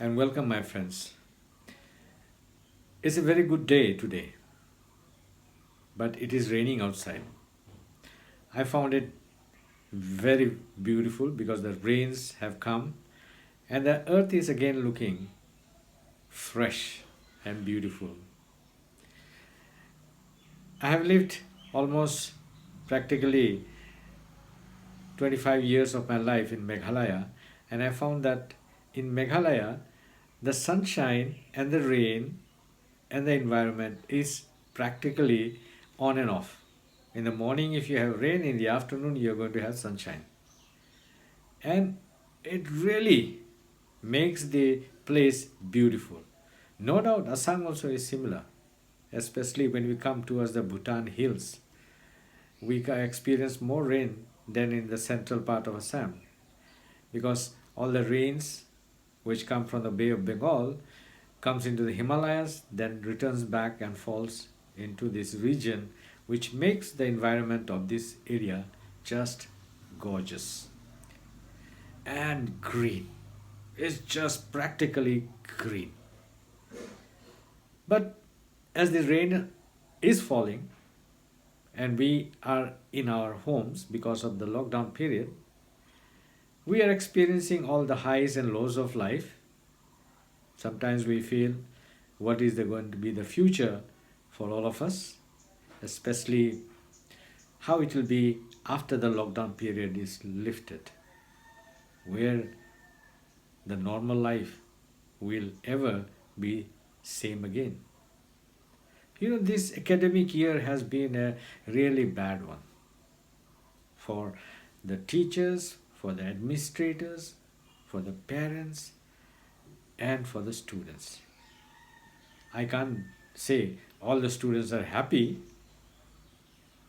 and welcome, my friends. It's a very good day today, but it is raining outside. I found it very beautiful because the rains have come and the earth is again looking fresh and beautiful. I have lived almost practically 25 years of my life in Meghalaya, and I found that in Meghalaya, the sunshine and the rain and the environment is practically on and off. In the morning, if you have rain, in the afternoon, you're going to have sunshine. And it really makes the place beautiful. No doubt, Assam also is similar, especially when we come towards the Bhutan hills. We experience more rain than in the central part of Assam because all the rains which come from the Bay of Bengal comes into the Himalayas, then returns back and falls into this region, which makes the environment of this area just gorgeous and green. It's just practically green. But as the rain is falling and we are in our homes because of the lockdown period, we are experiencing all the highs and lows of life. Sometimes we feel what is going to be the future for all of us, especially how it will be after the lockdown period is lifted, where the normal life will ever be same again. This academic year has been a really bad one for the teachers, for the administrators, for the parents, and for the students. I can't say all the students are happy,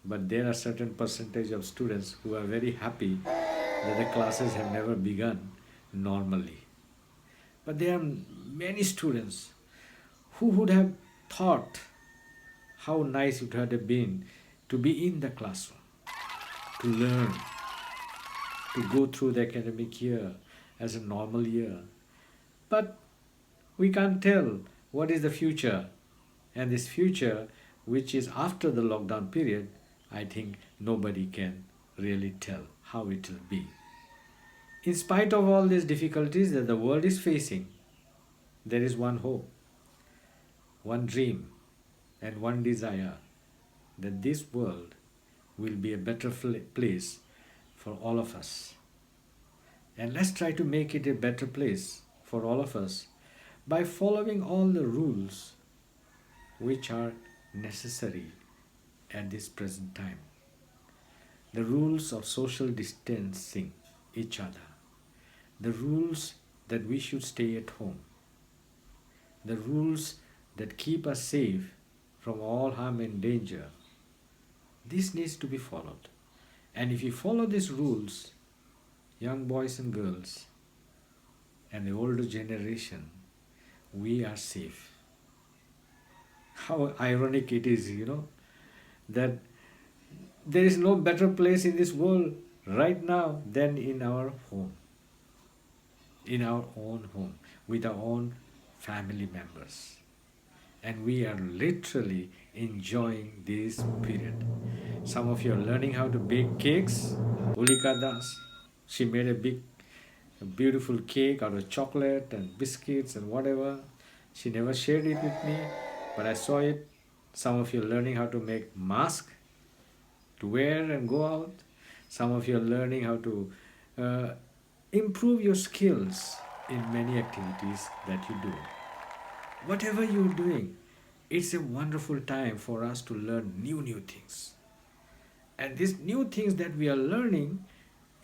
but there are certain percentage of students who are very happy that the classes have never begun normally. But there are many students who would have thought how nice it would have been to be in the classroom, to learn, to go through the academic year as a normal year. But we can't tell what is the future, and this future, which is after the lockdown period, I think nobody can really tell how it will be. In spite of all these difficulties that the world is facing, there is one hope, one dream, and one desire that this world will be a better place for all of us. And let's try to make it a better place for all of us by following all the rules which are necessary at this present time. The rules of social distancing each other, the rules that we should stay at home, the rules that keep us safe from all harm and danger. This needs to be followed. And if you follow these rules, young boys and girls, and the older generation, we are safe. How ironic it is, that there is no better place in this world right now than in our home, in our own home, with our own family members. And we are literally enjoying this period. Some of you are learning how to bake cakes. Ulika Das, she made a beautiful cake out of chocolate and biscuits and whatever. She never shared it with me, but I saw it. Some of you are learning how to make mask to wear and go out. Some of you are learning how to improve your skills in many activities that you do. Whatever you're doing, it's a wonderful time for us to learn new things. And these new things that we are learning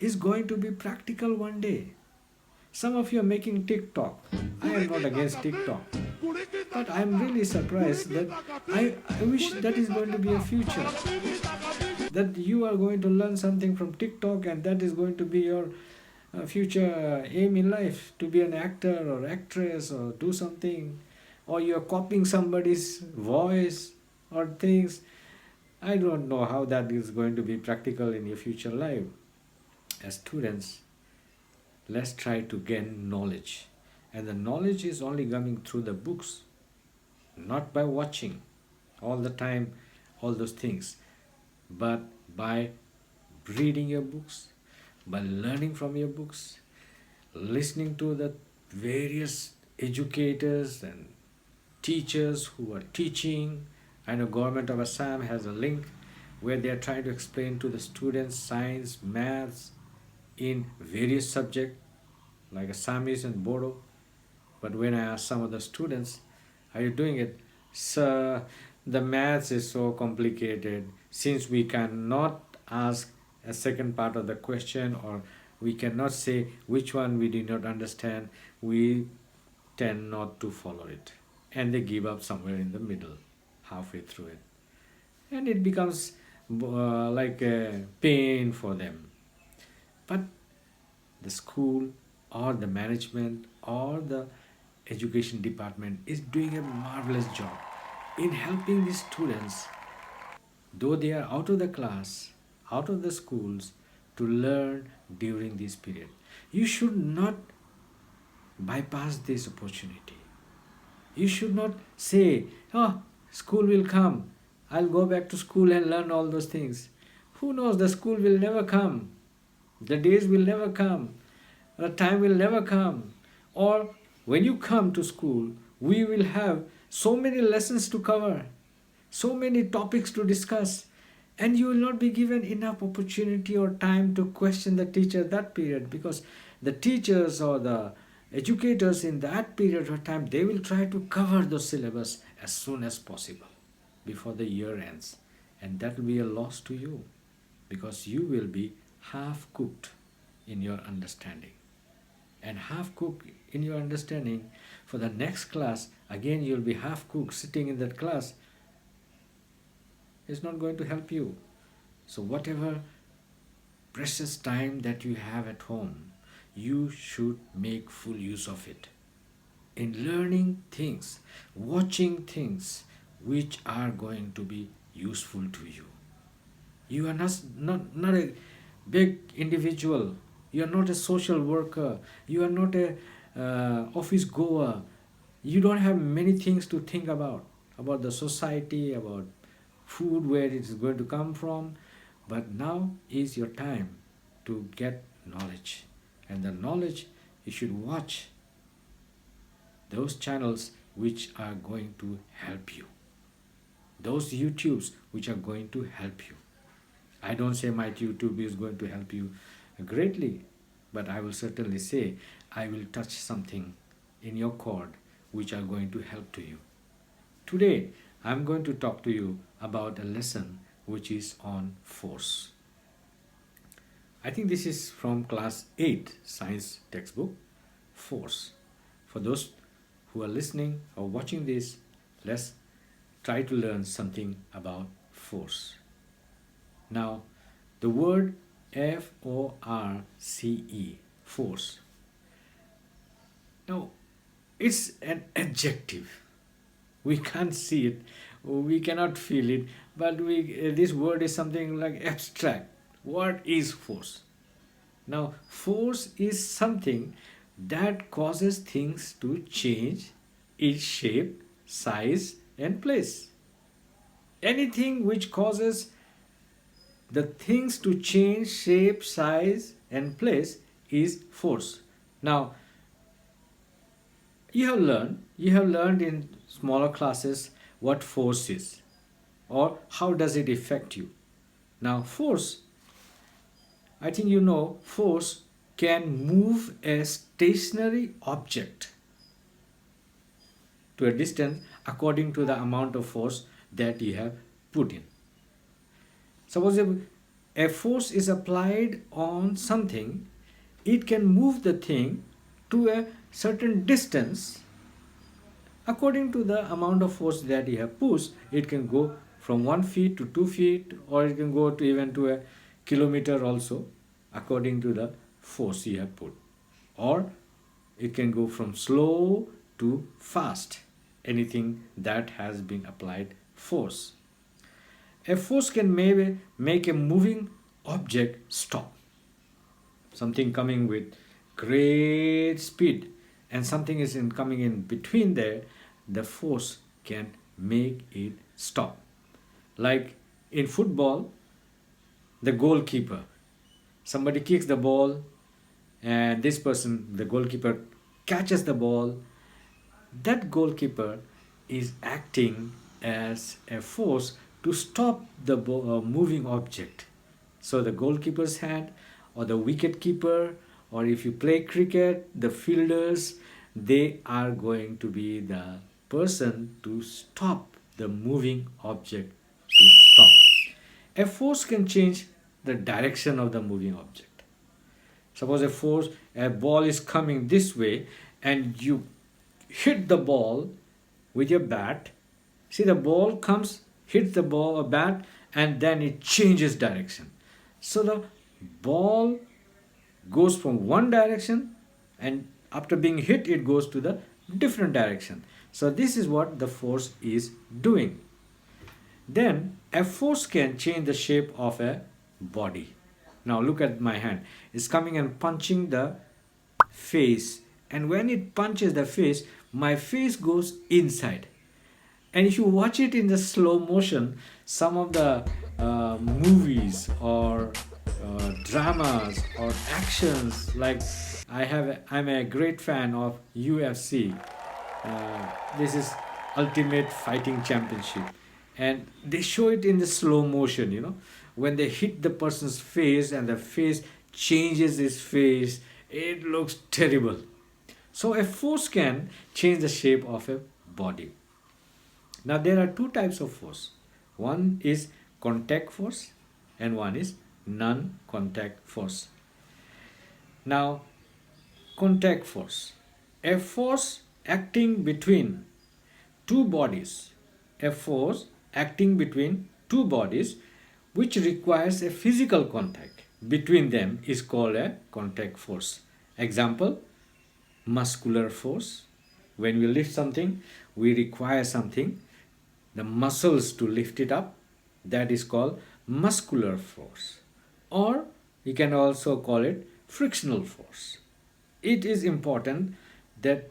is going to be practical one day. Some of you are making TikTok. I am not against TikTok. But I'm really surprised that I wish that is going to be a future. That you are going to learn something from TikTok and that is going to be your future aim in life, to be an actor or actress or do something, or you're copying somebody's voice or things. I don't know how that is going to be practical in your future life. As students, let's try to gain knowledge And the knowledge is only coming through the books, not by watching all the time all those things, but by reading your books, by learning from your books, listening to the various educators and teachers who are teaching. I know Government of Assam has a link where they are trying to explain to the students science, maths in various subjects like Assamese and Bodo. But when I ask some of the students, are you doing it? Sir, the maths is so complicated. Since we cannot ask a second part of the question, or we cannot say which one we did not understand, we tend not to follow it. And they give up somewhere in the middle, halfway through it. And it becomes like a pain for them. But the school or the management or the education department is doing a marvelous job in helping the students, though they are out of the class, out of the schools, to learn during this period. You should not bypass this opportunity. You should not say, oh, school will come, I'll go back to school and learn all those things. Who knows, the school will never come, the days will never come, the time will never come. Or when you come to school, we will have so many lessons to cover, so many topics to discuss, and you will not be given enough opportunity or time to question the teacher that period, because the teachers or the educators in that period of time, they will try to cover the syllabus as soon as possible before the year ends, and that will be a loss to you because you will be half cooked in your understanding. And half cooked in your understanding, for the next class again you'll be half cooked sitting in that class, is not going to help you. So whatever precious time that you have at home, you should make full use of it in learning things, watching things which are going to be useful to you. You are not a big individual. You are not a social worker. You are not a office goer. You don't have many things to think about the society, about food, where it is going to come from. But now is your time to get knowledge. And the knowledge, you should watch those channels which are going to help you. Those YouTubes which are going to help you. I don't say my YouTube is going to help you greatly, but I will certainly say I will touch something in your chord which are going to help to you. Today, I'm going to talk to you about a lesson which is on force. I think this is from class 8 science textbook, force. For those who are listening or watching this, let's try to learn something about force. Now, the word F-O-R-C-E, force. Now, it's an adjective. We can't see it, we cannot feel it, but this word is something like abstract. What is force? Now, force is something that causes things to change its shape, size, and place. Anything which causes the things to change shape, size, and place is force. Now, you have learned in smaller classes what force is or how does it affect you. Now, force, I think you know, force can move a stationary object to a distance according to the amount of force that you have put in. Suppose if a force is applied on something, it can move the thing to a certain distance according to the amount of force that you have pushed. It can go from 1 feet to 2 feet, or it can go to even to a kilometer also, according to the force you have put. Or it can go from slow to fast, anything that has been applied force. A force can maybe make a moving object stop. Something coming with great speed and something is coming in between there, the force can make it stop. Like in football, the goalkeeper, somebody kicks the ball, and this person, the goalkeeper, catches the ball. That goalkeeper is acting as a force to stop the moving object. So the goalkeeper's hand, or the wicket keeper, or if you play cricket, the fielders, they are going to be the person to stop the moving object to stop. A force can change the direction of the moving object. Suppose a ball is coming this way, and you hit the ball with your bat. See, the ball comes, hits the ball or bat, and then it changes direction. So the ball goes from one direction, and after being hit, it goes to the different direction. So this is what the force is doing. Then a force can change the shape of a body. Now look at my hand. It's coming and punching the face, and when it punches the face, my face goes inside. And if you watch it in the slow motion, some of the movies or dramas or actions, like I'm a great fan of UFC. This is Ultimate Fighting Championship, and they show it in the slow motion. When they hit the person's face and the face changes its face, it looks terrible. So a force can change the shape of a body. Now there are two types of force. One is contact force and one is non-contact force. Now, contact force. A force acting between two bodies. A force acting between two bodies which requires a physical contact between them is called a contact force. Example, muscular force. When we lift something, we require something, the muscles to lift it up. That is called muscular force. Or you can also call it frictional force. It is important that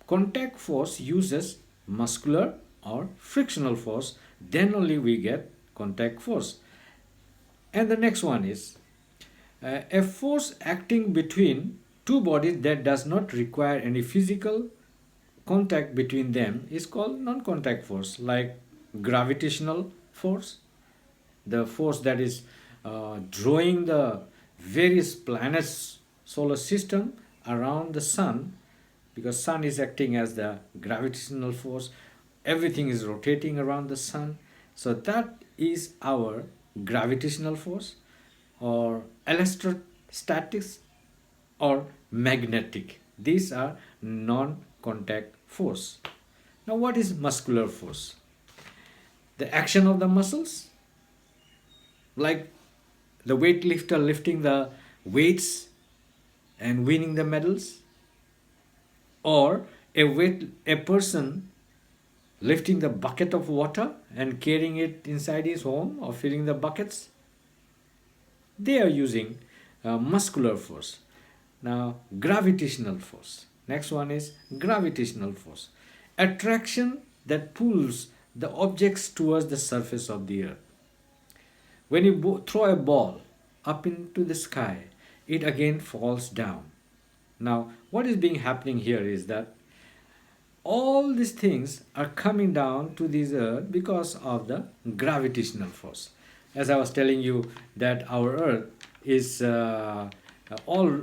contact force uses muscular or frictional force, then only we get contact force. And the next one is a force acting between two bodies that does not require any physical contact between them is called non-contact force, like gravitational force, the force that is drawing the various planets solar system around the sun, because sun is acting as the gravitational force, everything is rotating around the sun. So that is our gravitational force, or electrostatics, or magnetic. These are non-contact force. Now what is muscular force? The action of the muscles, like the weightlifter lifting the weights and winning the medals, or a person lifting the bucket of water and carrying it inside his home, or filling the buckets. They are using muscular force. Now gravitational force. Next one is gravitational force. Attraction that pulls the objects towards the surface of the earth. When you throw a ball up into the sky, it again falls down. Now what is being happening here is that all these things are coming down to this earth because of the gravitational force. As I was telling you, that our earth is all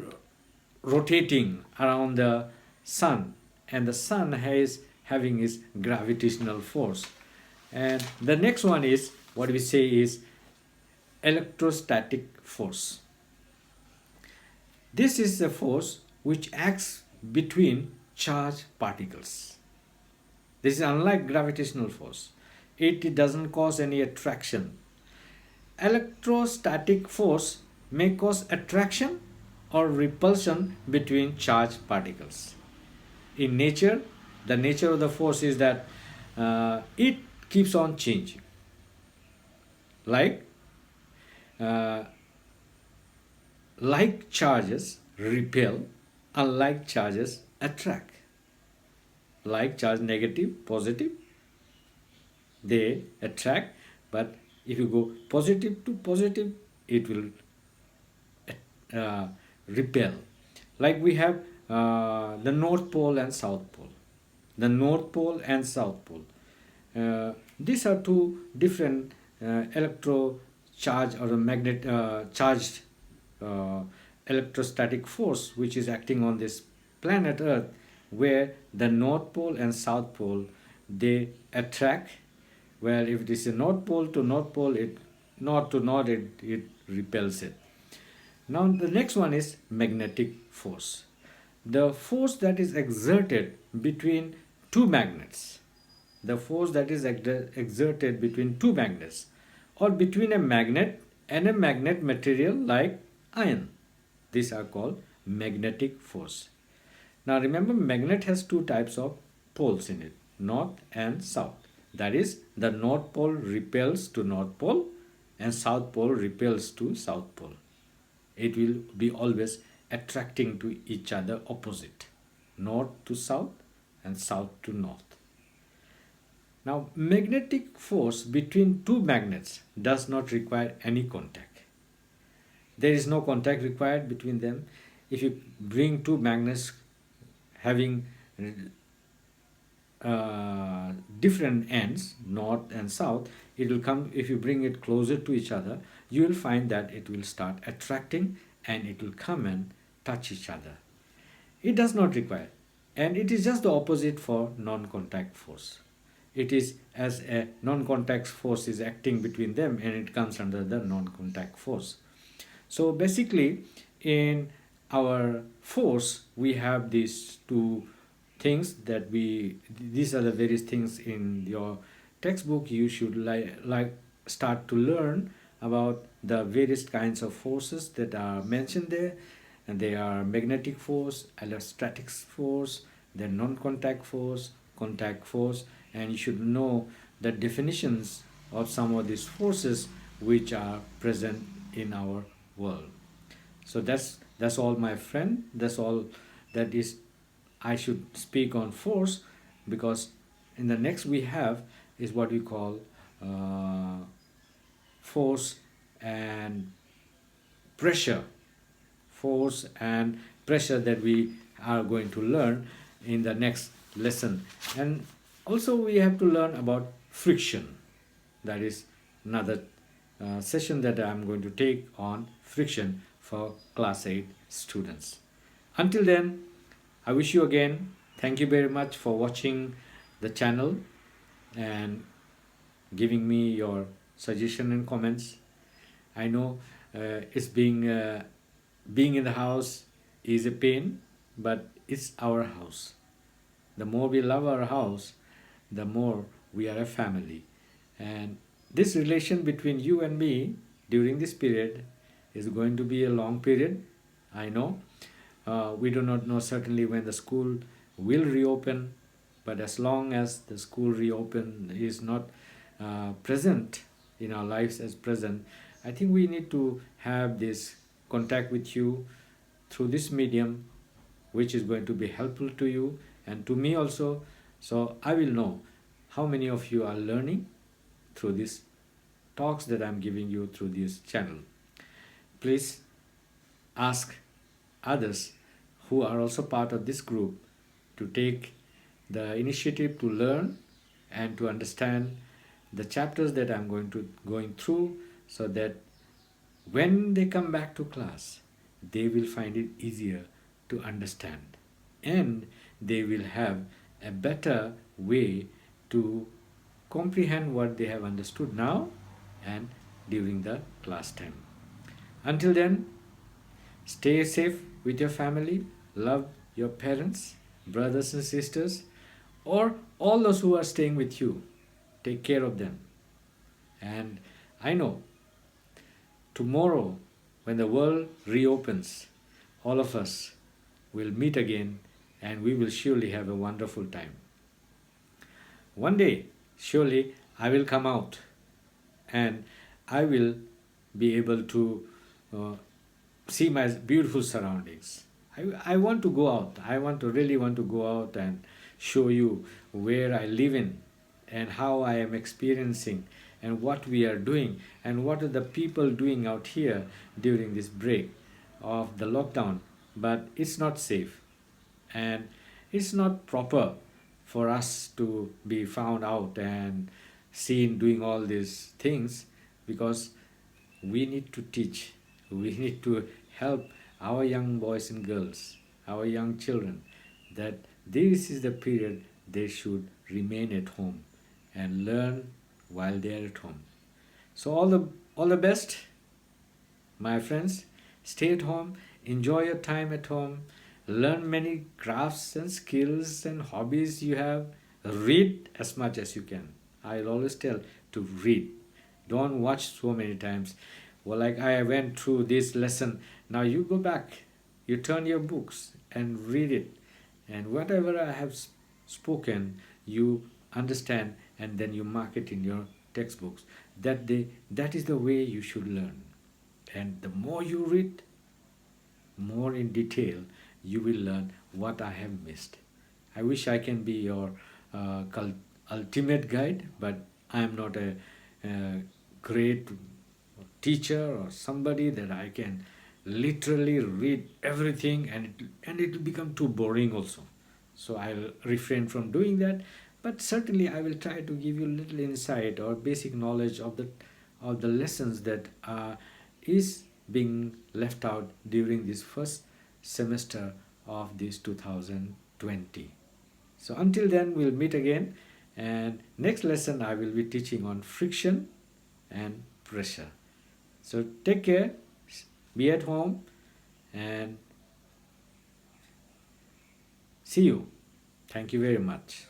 rotating around the sun, and the sun is having its gravitational force. And the next one is what we say is electrostatic force. This is a force which acts between charged particles. This is unlike gravitational force. It doesn't cause any attraction. Electrostatic force may cause attraction or repulsion between charged particles. In nature, the nature of the force is that it keeps on changing. Like charges repel, unlike charges attract. Like charge negative, positive, they attract. But if you go positive to positive, it will uh, repel. Like we have the North Pole and South Pole. The North Pole and South Pole. These are two different electro charge or a magnet charged uh, electrostatic force which is acting on this planet Earth, where the North Pole and South Pole, they attract. Where if it is a North Pole to North Pole, it north to north, it repels it. Now the next one is magnetic force. The force that is exerted between two magnets. The force that is exerted between two magnets, or between a magnet and a magnet material like iron. These are called magnetic force. Now remember, magnet has two types of poles in it, north and south. That is, the North Pole repels to North Pole and South Pole repels to South Pole. It will be always attracting to each other opposite, north to south and south to north. Now, magnetic force between two magnets does not require any contact. There is no contact required between them. If you bring two magnets having different ends, north and south, it will come. If you bring it closer to each other, you will find that it will start attracting and it will come and touch each other. It does not require, and it is just the opposite for non-contact force. It is as a non-contact force is acting between them, and it comes under the non-contact force. So basically, in our force, we have these two things that these are the various things in your textbook. You should like start to learn about the various kinds of forces that are mentioned there, and they are magnetic force, electrostatic force, then non-contact force, contact force, and you should know the definitions of some of these forces which are present in our world. So that's all, my friend. That's all that is I should speak on force, because in the next we have is what we call force and pressure. Force and pressure that we are going to learn in the next lesson. And also we have to learn about friction. That is another session that I'm going to take on friction for class 8 students. Until then, I wish you again, thank you very much for watching the channel and giving me your suggestion and comments. I know it's being in the house is a pain, but it's our house. The more we love our house, the more we are a family. And this relation between you and me during this period is going to be a long period, I know. We do not know certainly when the school will reopen, but as long as the school reopen is not present in our lives as present, I think we need to have this contact with you through this medium, which is going to be helpful to you and to me also. So I will know how many of you are learning through these talks that I'm giving you through this channel. Please ask others who are also part of this group to take the initiative to learn and to understand the chapters that I'm going through, so that when they come back to class, they will find it easier to understand, and they will have a better way to comprehend what they have understood now and during the class time. Until then, stay safe with your family, love your parents, brothers and sisters, or all those who are staying with you. Take care of them. And I know tomorrow, when the world reopens, all of us will meet again, and we will surely have a wonderful time. One day, surely, I will come out and I will be able to see my beautiful surroundings. I want to go out. I want to really want to go out and show you where I live in and how I am experiencing and what we are doing and what are the people doing out here during this break of the lockdown. But it's not safe and it's not proper for us to be found out and seen doing all these things, because we need to teach, we need to help our young boys and girls, our young children, that this is the period they should remain at home and learn while they are at home. So all the best, my friends. Stay at home, enjoy your time at home, learn many crafts and skills and hobbies you have. Read as much as you can. I'll always tell to read. Don't watch so many times. Well, like I went through this lesson, now you go back, you turn your books and read it. And whatever I have spoken, you understand and then you mark it in your textbooks. That is the way you should learn. And the more you read, more in detail, you will learn what I have missed. I wish I can be your ultimate guide, but I am not a great teacher or somebody that I can literally read everything, and it will become too boring also. So I'll refrain from doing that, but certainly I will try to give you little insight or basic knowledge of the lessons that is being left out during this first semester of this 2020. So until then, we'll meet again, and next lesson I will be teaching on friction and pressure. So take care, be at home, and see you. Thank you very much.